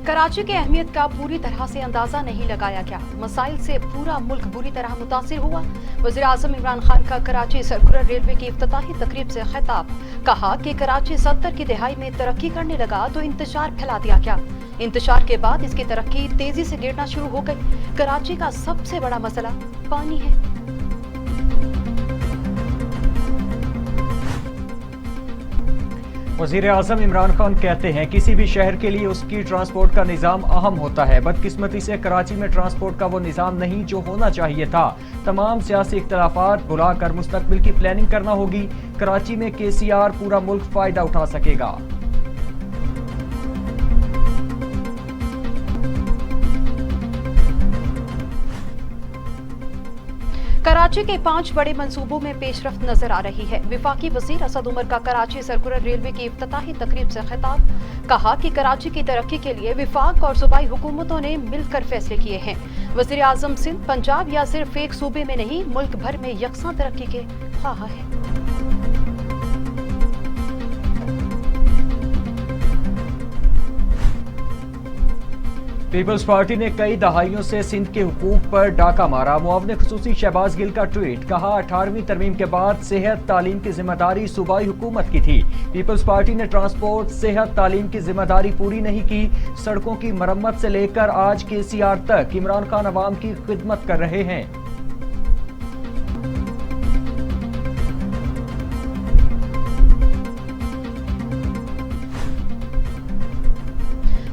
कराची की अहमियत का पूरी तरह से अंदाजा नहीं लगाया गया। मसाइल से पूरा मुल्क बुरी तरह मुतासिर हुआ। वज़ीर आज़म इमरान खान का कराची सर्कुलर रेलवे की इफ्तिताही तकरीब से खिताब। कहा कि कराची 70 की दहाई में तरक्की करने लगा तो इंतशार फैला दिया गया। इंतशार के बाद इसकी तरक्की तेजी से गिरना शुरू हो गई। कराची का सबसे बड़ा मसला पानी है। वज़ीर आज़म इमरान खान कहते हैं किसी भी शहर के लिए उसकी ट्रांसपोर्ट का निज़ाम अहम होता है। बदकिस्मती से कराची में ट्रांसपोर्ट का वो निज़ाम नहीं जो होना चाहिए था। तमाम सियासी इख्तिलाफात बुलाकर मुस्तकबिल की प्लानिंग करना होगी। कराची में KCR पूरा मुल्क फ़ायदा उठा सकेगा। कराची के 5 बड़े मंसूबों में पेशरफ्त नजर आ रही है। वफाकी वज़ीर असद उमर का कराची सर्कुलर रेलवे की इफ्तिताही तकरीब से खिताब। कहा कि कराची की तरक्की के लिए वफाक और सूबाई हुकूमतों ने मिलकर फैसले किए हैं। वज़ीर आज़म सिंध पंजाब या सिर्फ एक सूबे में नहीं मुल्क भर में यकसां तरक्की के ख्वाह है। पीपल्स पार्टी ने कई दहाइयों से सिंध के हुकूक पर डाका मारा। मुआवने खुसूसी शहबाज गिल का ट्वीट। कहा 18वीं तरमीम के बाद सेहत तालीम की जिम्मेदारी सूबाई हुकूमत की थी। पीपल्स पार्टी ने ट्रांसपोर्ट सेहत तालीम की जिम्मेदारी पूरी नहीं की। सड़कों की मरम्मत से लेकर आज KCR तक इमरान खान अवाम की खिदमत कर रहे हैं।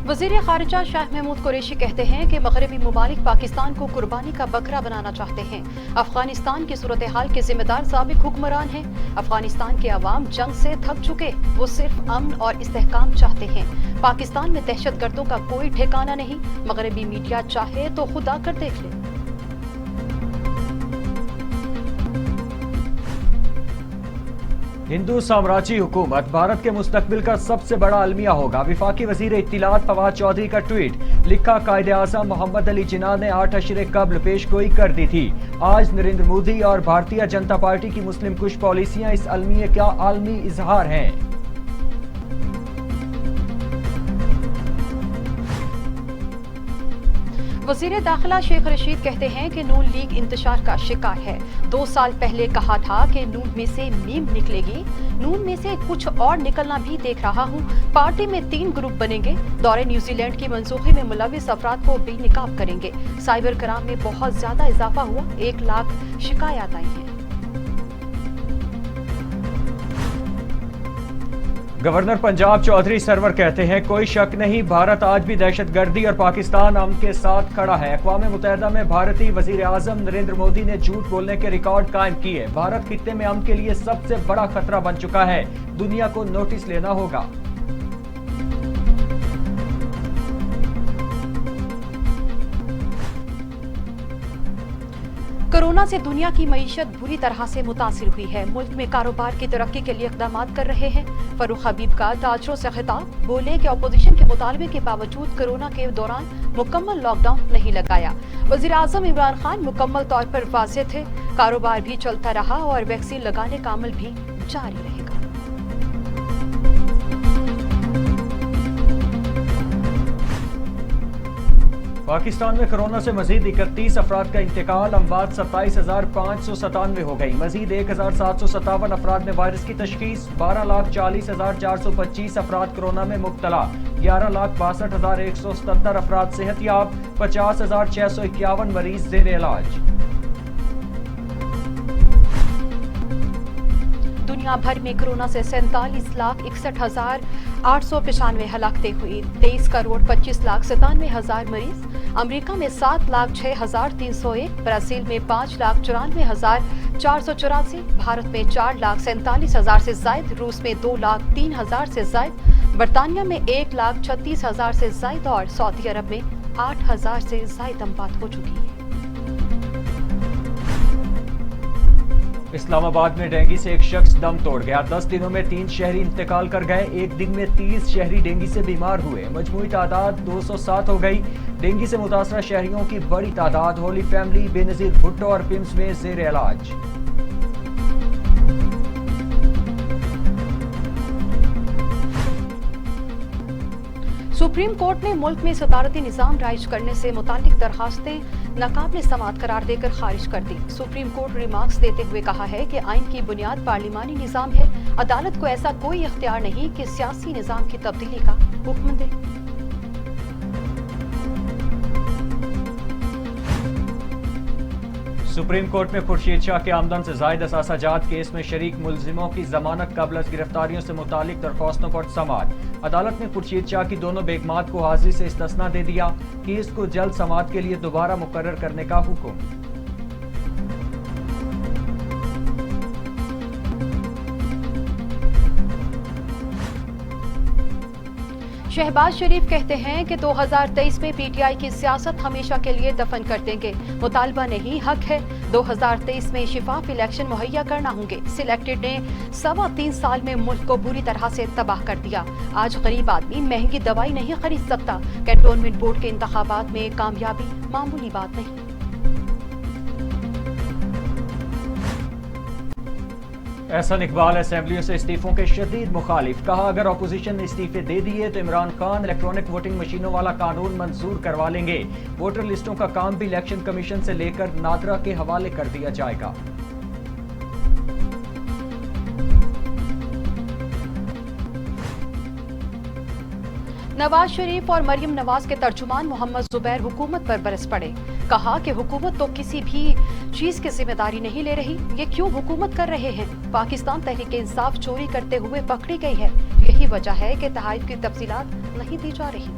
वज़ीर ख़ारिजा शाह महमूद कुरैशी कहते हैं कि मग़रिबी मुमालिक पाकिस्तान को कुर्बानी का बकरा बनाना चाहते हैं। अफगानिस्तान की सूरत हाल के जिम्मेदार साबिक हुक्मरान हैं। अफगानिस्तान के अवाम जंग से थक चुके, वो सिर्फ अमन और इस्तेहकाम चाहते हैं। पाकिस्तान में दहशतगर्दों का कोई ठिकाना नहीं। मग़रिबी मीडिया चाहे तो खुद आकर देख ले। हिंदू साम्राज्य हुकूमत भारत के मुस्तकबिल का सबसे बड़ा अलमिया होगा। वफाकी वजीर इत्तिलात फवाद चौधरी का ट्वीट। लिखा कायदे आज़म मोहम्मद अली जिन्ना ने 8 अशरे कब्ल पेशगोई कर दी थी। आज नरेंद्र मोदी और भारतीय जनता पार्टी की मुस्लिम कुश पॉलिसियां इस अलमिये का आलमी इजहार हैं। वज़ीर दाखिला शेख रशीद कहते हैं कि नून लीग इंतशार का शिकार है। 2 साल पहले कहा था कि नून में से मीम निकलेगी, नून में से कुछ और निकलना भी देख रहा हूँ। पार्टी में 3 ग्रुप बनेंगे। दौरे न्यूजीलैंड की मनसूखी में मुलविस अफराद को बेनकाब करेंगे। साइबर क्राइम में बहुत ज्यादा इजाफा हुआ, 1 लाख शिकायत आई हैं। गवर्नर पंजाब चौधरी सरवर कहते हैं कोई शक नहीं भारत आज भी दहशतगर्दी और पाकिस्तान अमन के साथ खड़ा है। अक़वाम मुत्तहिदा में भारतीय वज़ीर आज़म नरेंद्र मोदी ने झूठ बोलने के रिकॉर्ड कायम किए। भारत खित्ते में अमन के लिए सबसे बड़ा खतरा बन चुका है। दुनिया को नोटिस लेना होगा। कोरोना से दुनिया की मईशत बुरी तरह से मुतासिर हुई है। मुल्क में कारोबार की तरक्की के लिए इक़दाम कर रहे हैं। फरूख हबीब का ताजरों से खिताब। बोले कि अपोजिशन के मुतालबे के बावजूद कोरोना के दौरान मुकम्मल लॉकडाउन नहीं लगाया। वज़ीर आज़म इमरान खान मुकम्मल तौर पर वाज़ेह थे। कारोबार भी चलता रहा और वैक्सीन लगाने का अमल भी जारी रहेगा। पाकिस्तान में कोरोना से मजीद 31 अफराद का इंतकाल। अमवात 27,597 हो गई। मजीद 1,757 अफराद में वायरस की तशखीस। 12,40,425 अफराद कोरोना में मुब्तला। 11,62,177 अफराद सेहतयाब। 50,651 मरीज ज़ेर इलाज। दुनिया भर में कोरोना से 47,61,895 हलाकतें हुई। 23,25,97,000 मरीज। अमेरिका में 7,06,301, ब्राजील में 5,94,484, भारत में 4,47,000 से जायद, रूस में 2,03,000 से जायद, बरतानिया में 1,36,000 से जायद और सऊदी अरब में 8,000 से जायद अमवात हो चुकी है। इस्लामाबाद में डेंगू से एक शख्स दम तोड़ गया। 10 दिनों में 3 शहरी इंतकाल कर गए। एक दिन में 30 शहरी डेंगू से बीमार हुए। मजमूई तादाद 207 हो गई। डेंगू से मुतासरा शहरियों की बड़ी तादाद होली फैमिली, बेनजीर भुट्टो और पिम्स में ज़ेर इलाज। सुप्रीम कोर्ट ने मुल्क में सदारती निजाम राइज करने से मुतालिक दरखास्तें नाकाबिल समाअत करार देकर खारिज कर दी। सुप्रीम कोर्ट रिमार्क्स देते हुए कहा है कि आइन की बुनियाद पार्लिमानी निजाम है। अदालत को ऐसा कोई इख्तियार नहीं कि सियासी निजाम की तब्दीली का हुक्म दे। सुप्रीम कोर्ट में खुर्शीद शाह के आमदन से जायद असासा जात केस में शरीक मुलजिमों की जमानत कबल अज गिरफ्तारियों से मुतालिक दरख्वास्तों पर समाअत। अदालत ने खुर्शीद शाह की दोनों बेगमात को हाजिरी से इस्तिस्ना दे दिया। केस को जल्द समाअत के लिए दोबारा मुकर्रर करने का हुक्म। शहबाज शरीफ कहते हैं कि 2023 में पीटीआई की सियासत हमेशा के लिए दफन कर देंगे। मुतालबा नहीं, हक है। 2023 में शिफाफ इलेक्शन मुहैया करना होंगे। सिलेक्टेड ने 3.25 साल में मुल्क को बुरी तरह से तबाह कर दिया। आज गरीब आदमी महंगी दवाई नहीं खरीद सकता। कैंटोनमेंट बोर्ड के इंतखाबात में कामयाबी मामूली बात नहीं। एहसन इकबाल असेंबलियों से इस्तीफों के शदीद मुखालिफ। कहा अगर अपोजिशन ने इस्तीफे दे दिए तो इमरान खान इलेक्ट्रॉनिक वोटिंग मशीनों वाला कानून मंजूर करवा लेंगे। वोटर लिस्टों का काम भी इलेक्शन कमीशन से लेकर नादरा के हवाले कर दिया जाएगा। नवाज शरीफ और मरियम नवाज के तर्जुमान मोहम्मद जुबैर हुकूमत पर बरस पड़े। कहा कि हुकूमत तो किसी भी चीज की जिम्मेदारी नहीं ले रही, ये क्यों हुकूमत कर रहे हैं। पाकिस्तान तहरीक इंसाफ चोरी करते हुए पकड़ी गई है। यही वजह है कि तहाइफ की तफसीलात नहीं दी जा रही।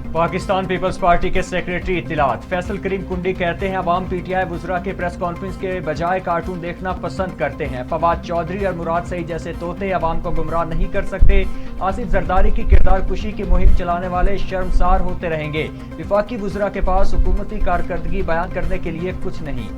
पाकिस्तान पीपल्स पार्टी के सेक्रेटरी इत्तिलात फैसल करीम कुंडी कहते हैं अवाम पीटीआई वुज़रा के प्रेस कॉन्फ्रेंस के बजाय कार्टून देखना पसंद करते हैं। फवाद चौधरी और मुराद सईद जैसे तोते अवाम को गुमराह नहीं कर सकते। आसिफ जरदारी की किरदार कुशी की मुहिम चलाने वाले शर्मसार होते रहेंगे। विफाकी वुज़रा के पास हुकूमती कारकर्दगी बयान करने के लिए कुछ नहीं।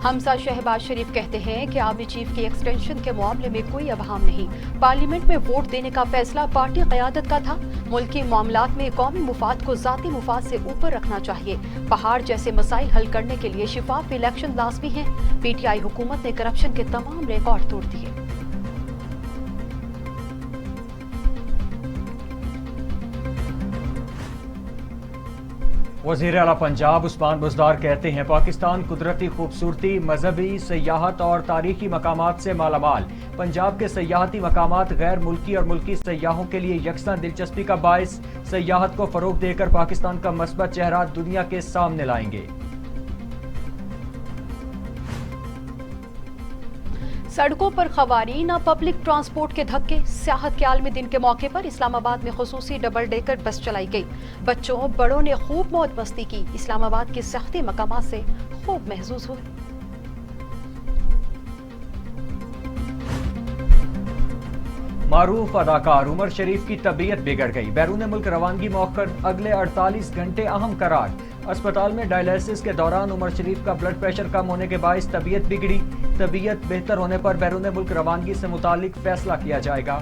हमजा शहबाज शरीफ कहते हैं कि आर्मी चीफ की एक्सटेंशन के मामले में कोई अवहाम नहीं। पार्लियामेंट में वोट देने का फैसला पार्टी क़यादत का था। मुल्की मामलात में कौमी मुफाद को ज़ाती मुफाद से ऊपर रखना चाहिए। पहाड़ जैसे मसाइल हल करने के लिए शिफाफ इलेक्शन लाज़मी है। पीटीआई हुकूमत ने करप्शन के तमाम रिकॉर्ड तोड़ दिए। वज़ीर आला पंजाब उस्मान बुज़दार कहते हैं पाकिस्तान कुदरती खूबसूरती, मजहबी, सयाहत और तारीखी मकामात से मालामाल। पंजाब के सयाहती मकामात गैर मुल्की और मुल्की सयाहों के लिए यकसा दिलचस्पी का बायस। सयाहत को फरोग देकर पाकिस्तान का मस्बत चेहरा दुनिया के सामने लाएंगे। सड़कों पर खवारीन और पब्लिक ट्रांसपोर्ट के धक्के। सियाहत के आलमी दिन के मौके पर इस्लामाबाद में खुसूसी डबल डेकर बस चलाई गई। बच्चों बड़ों ने खूब मौज मस्ती की। इस्लामाबाद के सियाहती मकामात से खूब महसूस हुए। मारूफ अदाकार उमर शरीफ की तबीयत बिगड़ गई। बैरून मुल्क रवानगी मौखर अगले 48 घंटे अहम करार। अस्पताल में डायलिसिस के दौरान उमर शरीफ का ब्लड प्रेशर कम होने के बायस तबीयत बिगड़ी। तबीयत बेहतर होने पर बैरून मुल्क रवानगी से मुतालिक फैसला किया जाएगा।